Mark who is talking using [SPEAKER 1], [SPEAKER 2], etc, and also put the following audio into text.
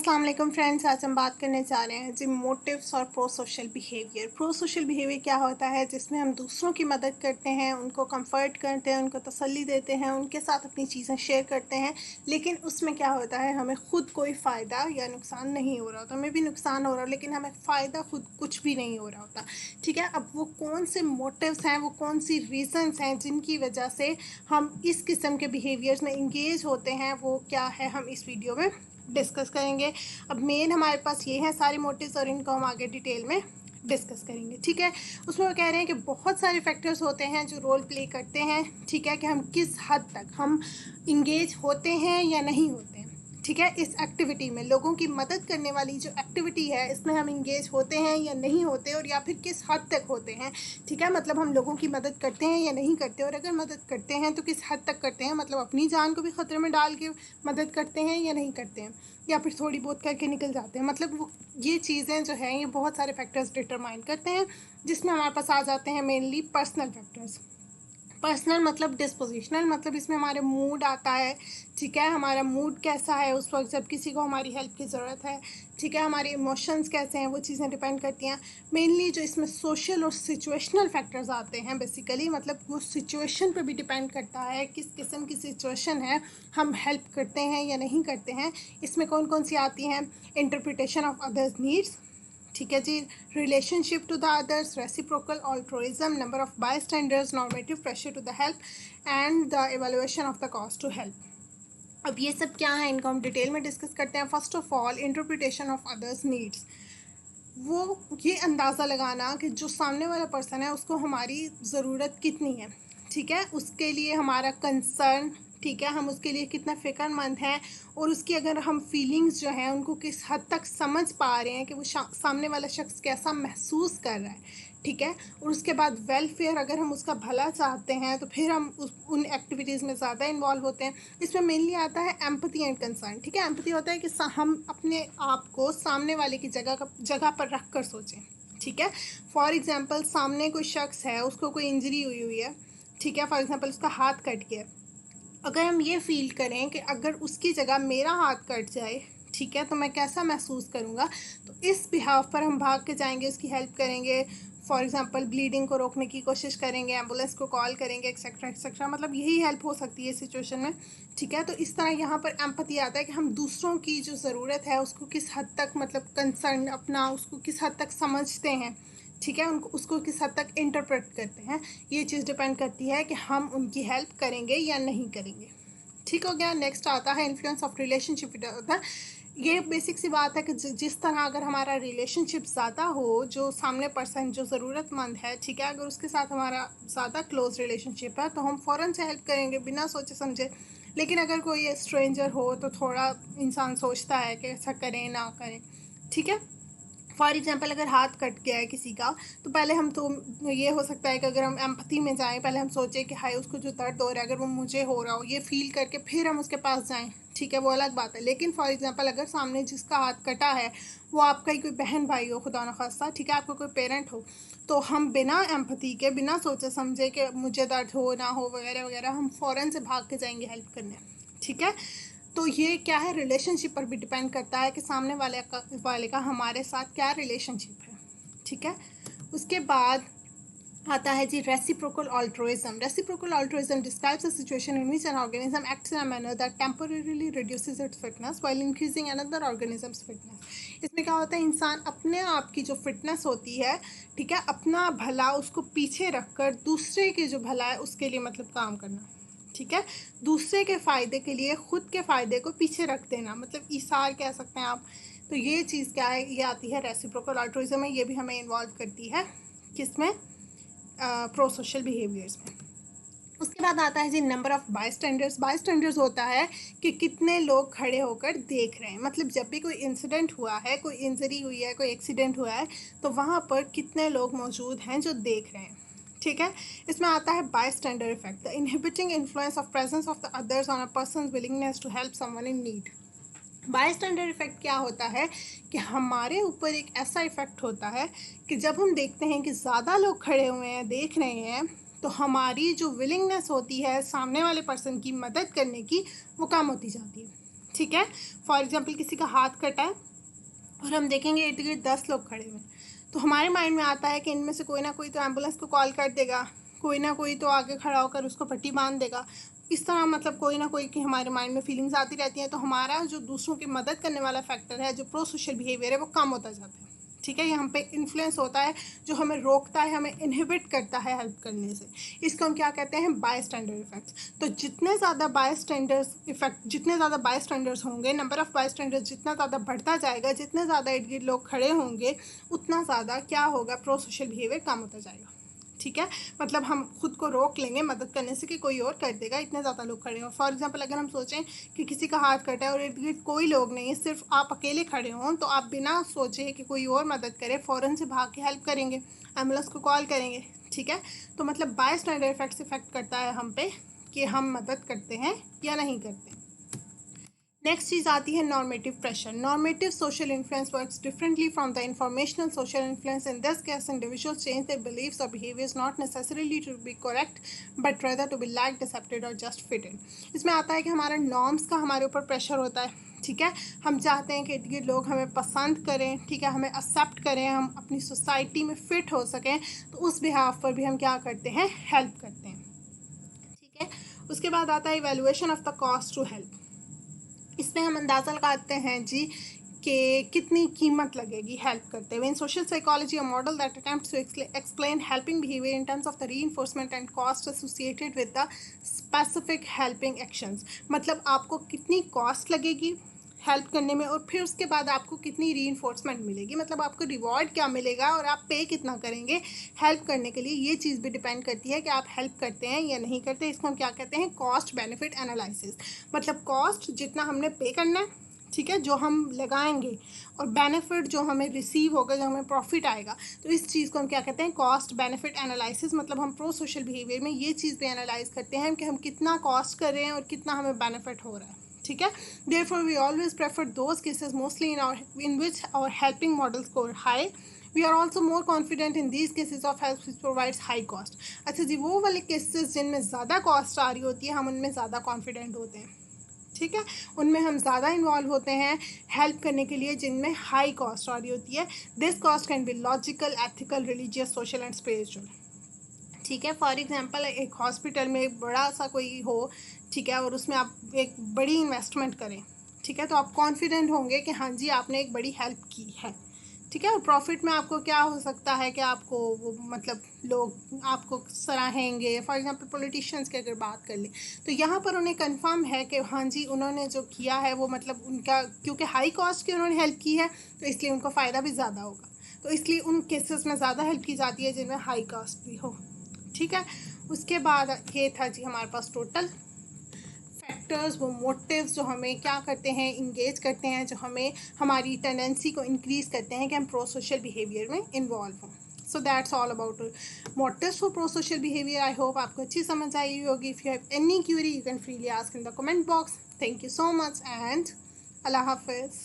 [SPEAKER 1] अस्सलाम वालेकुम फ्रेंड्स। आज हम बात करने जा रहे हैं जी मोटिव्स और pro social behaviour. Pro social behaviour क्या होता है, जिसमें हम दूसरों की मदद करते हैं, उनको कंफर्ट करते हैं, उनको तसल्ली देते हैं, उनके साथ अपनी चीज़ें शेयर करते हैं, लेकिन उसमें क्या होता है हमें खुद कोई फ़ायदा या नुकसान नहीं हो रहा होता। हमें भी नुकसान हो रहा हो लेकिन हमें फ़ायदा खुद कुछ भी नहीं हो रहा होता। ठीक है, अब वो कौन से मोटिव्स हैं, वो कौन सी रीज़न्स हैं जिनकी वजह से हम इस किस्म के बिहेवियर्स में इंगेज होते हैं, वो क्या है हम इस वीडियो में डिस्कस करेंगे। अब मेन हमारे पास ये हैं सारे मोटिव्स और इनको हम आगे डिटेल में डिस्कस करेंगे। ठीक है, उसमें वो कह रहे हैं कि बहुत सारे फैक्टर्स होते हैं जो रोल प्ले करते हैं। ठीक है, कि हम किस हद तक हम इंगेज होते हैं या नहीं होते हैं। ठीक है, इस एक्टिविटी में लोगों की मदद करने वाली जो एक्टिविटी है इसमें हम इंगेज होते हैं या नहीं होते, और या फिर किस हद तक होते हैं। ठीक है, मतलब हम लोगों की मदद करते हैं या नहीं करते, और अगर मदद करते हैं तो किस हद तक करते हैं, मतलब अपनी जान को भी ख़तरे में डाल के मदद करते हैं या नहीं करते हैं, या फिर थोड़ी बहुत करके निकल जाते हैं। मतलब वो ये चीज़ें जो हैं ये बहुत सारे फैक्टर्स डिटरमाइन करते हैं, जिसमें हमारे पास आ जाते हैं मेनली पर्सनल फैक्टर्स। पर्सनल मतलब डिस्पोजिशनल, मतलब इसमें हमारे मूड आता है। ठीक है, हमारा मूड कैसा है उस वक्त जब किसी को हमारी हेल्प की ज़रूरत है। ठीक है, हमारे इमोशंस कैसे हैं, वो चीज़ें डिपेंड करती हैं। मेनली जो इसमें सोशल और सिचुएशनल फैक्टर्स आते हैं बेसिकली, मतलब वो सिचुएशन पे भी डिपेंड करता है किस किस्म की सिचुएशन है, हम हेल्प करते हैं या नहीं करते हैं। इसमें कौन कौन सी आती हैं, इंटरप्रिटेशन ऑफ अदर्स नीड्स। ठीक है जी, relationship to the others, reciprocal altruism, number of bystanders, normative pressure to the help and the evaluation of the cost to help. अब ये सब क्या है, इनको हम डिटेल में डिस्कस करते हैं। First of all, interpretation of others needs. वो ये अंदाज़ा लगाना कि जो सामने वाला पर्सन है उसको हमारी ज़रूरत कितनी है। ठीक है, उसके लिए हमारा कंसर्न, ठीक है, हम उसके लिए कितना फ़िक्रमंद हैं, और उसकी अगर हम फीलिंग्स जो हैं उनको किस हद तक समझ पा रहे हैं कि वो सामने वाला शख्स कैसा महसूस कर रहा है। ठीक है, और उसके बाद वेलफेयर, अगर हम उसका भला चाहते हैं तो फिर हम उन एक्टिविटीज़ में ज़्यादा इन्वॉल्व होते हैं। इसमें मेनली आता है एम्पैथी एंड कंसर्न। ठीक है, एम्पैथी होता है कि हम अपने आप को सामने वाले की जगह पर रख कर सोचें। ठीक है, फॉर एग्ज़ाम्पल सामने कोई शख्स है, उसको कोई इंजरी हुई हुई है। ठीक है, फॉर एग्ज़ाम्पल उसका हाथ कट गया। अगर हम ये फ़ील करें कि अगर उसकी जगह मेरा हाथ कट जाए, ठीक है, तो मैं कैसा महसूस करूँगा, तो इस बिहाफ पर हम भाग के जाएंगे, उसकी हेल्प करेंगे। फॉर एग्ज़ाम्पल ब्लीडिंग को रोकने की कोशिश करेंगे, एम्बुलेंस को कॉल करेंगे, एक्सेट्रा एक्सेट्रा। मतलब यही हेल्प हो सकती है इस सिचुएशन में। ठीक है, तो इस तरह यहाँ पर एम्पैथी आता है कि हम दूसरों की जो ज़रूरत है उसको किस हद तक, मतलब कंसर्न अपना, उसको किस हद तक समझते हैं। ठीक है, उनको उसको किस हद तक इंटरप्रेट करते हैं। ये चीज़ डिपेंड करती है कि हम उनकी हेल्प करेंगे या नहीं करेंगे। ठीक हो गया। नेक्स्ट आता है influence of relationship with other. ये बेसिक सी बात है कि जिस तरह अगर हमारा रिलेशनशिप ज़्यादा हो, जो सामने पर्सन जो ज़रूरतमंद है, ठीक है, अगर उसके साथ हमारा ज़्यादा क्लोज रिलेशनशिप है तो हम फ़ौरन से हेल्प करेंगे बिना सोचे समझे। लेकिन अगर कोई स्ट्रेंजर हो तो थोड़ा इंसान सोचता है कि ऐसा करें ना करें। ठीक है, फॉर एग्जाम्पल अगर हाथ कट गया है किसी का, तो पहले हम तो ये हो सकता है कि अगर हम एम्पैथी में जाएं, पहले हम सोचें कि हाय उसको जो दर्द हो रहा है अगर वो मुझे हो रहा हो, ये फील करके फिर हम उसके पास जाएं। ठीक है, वो अलग बात है। लेकिन फॉर एग्जांपल अगर सामने जिसका हाथ कटा है वो आपका ही कोई बहन भाई हो, खुदा न खास्ता, ठीक है, आपका कोई पेरेंट हो, तो हम बिना एम्पैथी के, बिना सोचे समझे कि मुझे दर्द हो ना हो वगैरह वगैरह, हम फ़ौरन से भाग के जाएंगे हेल्प करने। ठीक है, तो ये क्या है, रिलेशनशिप पर भी डिपेंड करता है कि सामने वाले का हमारे साथ क्या रिलेशनशिप है। ठीक है, उसके बाद आता है जी reciprocal altruism. Reciprocal altruism describes a situation in which an organism acts in a manner that temporarily reduces its fitness while increasing another organism's fitness. इसमें क्या होता है, इंसान अपने आप की जो फिटनेस होती है, ठीक है, अपना भला उसको पीछे रखकर दूसरे की जो भला है उसके लिए मतलब काम करना। ठीक है, दूसरे के फ़ायदे के लिए खुद के फ़ायदे को पीछे रख देना, मतलब ईसार कह सकते हैं आप। तो ये चीज़ क्या है, ये आती है रेसिप्रोकल ऑल्ट्रुइज्म में। ये भी हमें इन्वॉल्व करती है किसमें, प्रो सोशल बिहेवियर्स में। उसके बाद आता है जी नंबर ऑफ़ बायस्टैंडर्स। बायस्टैंडर्स होता है कि कितने लोग खड़े होकर देख रहे हैं, मतलब जब भी कोई इंसिडेंट हुआ है, कोई इंजरी हुई है, कोई एक्सीडेंट हुआ है, तो वहाँ पर कितने लोग मौजूद हैं जो देख रहे हैं। ठीक है, इसमें आता है bystander effect, the inhibiting influence of presence of the others on a person's willingness to help someone in need. Bystander effect क्या होता है कि हमारे ऊपर एक ऐसा इफेक्ट होता है कि जब हम देखते हैं कि ज़्यादा लोग खड़े हुए हैं, देख रहे हैं, तो हमारी जो विलिंगनेस होती है सामने वाले पर्सन की मदद करने की, वो कम होती जाती है। ठीक है। फॉर एग्जाम्पल किसी का हाथ कटा है और हम देखेंगे इर्द गिर्द 10 लोग खड़े हुए, तो हमारे माइंड में आता है कि इनमें से कोई ना कोई तो एम्बुलेंस को कॉल कर देगा, कोई ना कोई तो आगे खड़ा होकर उसको पट्टी बांध देगा। इस तरह मतलब कोई ना कोई की हमारे माइंड में फीलिंग्स आती रहती हैं, तो हमारा जो दूसरों की मदद करने वाला फैक्टर है, जो प्रो सोशल बिहेवियर है, वो कम होता जाता है। ठीक है, ये हम पे इन्फ्लुएंस होता है, जो हमें रोकता है, हमें इनहिबिट करता है हेल्प करने से। इसको हम क्या कहते हैं, बाय स्टैंडर्ड इफेक्ट्स। तो जितने ज़्यादा बाय स्टैंडर्ड्स इफेक्ट, जितने ज़्यादा बाय स्टैंडर्ड्स होंगे, नंबर ऑफ़ बाय स्टैंडर्ड्स जितना ज़्यादा बढ़ता जाएगा, जितने ज़्यादा इर्द गिर्द लोग खड़े होंगे, उतना ज़्यादा क्या होगा, प्रो सोशल बिहेवियर कम होता जाएगा। ठीक है, मतलब हम खुद को रोक लेंगे मदद करने से कि कोई और कर देगा, इतने ज़्यादा लोग खड़े हों। फॉर एग्जांपल अगर हम सोचें कि किसी का हाथ कटा है और इर्द गिर्द कोई लोग नहीं, सिर्फ आप अकेले खड़े हों, तो आप बिना सोचे कि कोई और मदद करे फ़ौरन से भाग के हेल्प करेंगे, एम्बुलेंस को कॉल करेंगे। ठीक है, तो मतलब बाय स्टैंडर्ड इफेक्ट्स इफेक्ट करता है हम पे कि हम मदद करते हैं या नहीं करते। नेक्स्ट चीज़ आती है normative pressure. Normative social influence works differently from the informational social influence. In this case individuals change their beliefs और behaviours not necessarily to be correct but rather to be liked, accepted और just fitted. इसमें आता है कि हमारा norms का हमारे ऊपर प्रेशर होता है। ठीक है, हम चाहते हैं कि इर्द गिर्द लोग हमें पसंद करें, ठीक है, हमें एक्सेप्ट करें, हम अपनी सोसाइटी में फ़िट हो सकें, तो उस बिहाफ पर भी हम क्या करते हैं, हेल्प करते हैं। ठीक है, उसके बाद आता है evaluation of the cost to help. इसमें हम अंदाज़ा लगाते हैं जी कि कितनी कीमत लगेगी हेल्प करते हुए। In social psychology a model that attempts to explain helping behaviour in terms of the reinforcement and cost associated with the specific helping actions. मतलब आपको कितनी कॉस्ट लगेगी हेल्प करने में, और फिर उसके बाद आपको कितनी रीइंफोर्समेंट मिलेगी, मतलब आपको रिवॉर्ड क्या मिलेगा और आप पे कितना करेंगे हेल्प करने के लिए। ये चीज़ भी डिपेंड करती है कि आप हेल्प करते हैं या नहीं करते। इसको हम क्या कहते हैं, कॉस्ट बेनिफिट एनालिसिस। मतलब कॉस्ट जितना हमने पे करना है, ठीक है, जो हम लगाएंगे, और बेनिफिट जो हमें रिसीव होगा, जो हमें प्रॉफिट आएगा, तो इस चीज़ को हम क्या कहते हैं, कॉस्ट बेनिफिट एनालिसिस। मतलब हम प्रो सोशल बिहेवियर में ये चीज़ भी एनालाइज करते हैं कि हम कितना कॉस्ट कर रहे हैं और कितना हमें बेनिफिट हो रहा है। ठीक है, therefore we always prefer those cases mostly in which our helping model score high. We are also more confident in these cases of help which provides high cost. अच्छा जी, वो वाले केसेस जिनमें ज़्यादा कॉस्ट आ रही होती है, हम उनमें ज़्यादा कॉन्फिडेंट होते हैं। ठीक है, उनमें हम ज़्यादा इन्वॉल्व होते हैं हेल्प करने के लिए जिनमें हाई कॉस्ट आ रही होती है। This cost can be logical, ethical, religious, social and spiritual. ठीक है, फॉर एग्जांपल एक हॉस्पिटल में एक बड़ा सा कोई हो, ठीक है, और उसमें आप एक बड़ी इन्वेस्टमेंट करें, ठीक है, तो आप कॉन्फिडेंट होंगे कि हाँ जी आपने एक बड़ी हेल्प की है। ठीक है, और प्रॉफिट में आपको क्या हो सकता है कि आपको वो मतलब लोग आपको सराहेंगे। फॉर एग्जांपल पॉलिटिशियंस की अगर बात कर लें, तो यहाँ पर उन्हें कंफर्म है कि हाँ जी उन्होंने जो किया है वो मतलब उनका, क्योंकि हाई कॉस्ट की उन्होंने हेल्प की है, तो इसलिए उनको फ़ायदा भी ज़्यादा होगा। तो इसलिए उन केसेस में ज़्यादा हेल्प की जाती है जिनमें हाई कॉस्ट भी हो। ठीक है, उसके बाद ये था जी हमारे पास टोटल फैक्टर्स, वो मोटिव्स जो हमें क्या करते हैं, इंगेज करते हैं, जो हमें हमारी टेंडेंसी को इंक्रीज़ करते हैं कि हम प्रो सोशल बिहेवियर में इन्वॉल्व हों। So that's all about motives for pro social behaviour. I hope आपको अच्छी समझ आई होगी। If you have any query you can freely ask in the comment box. Thank you so much and अल्लाह हाफिज़।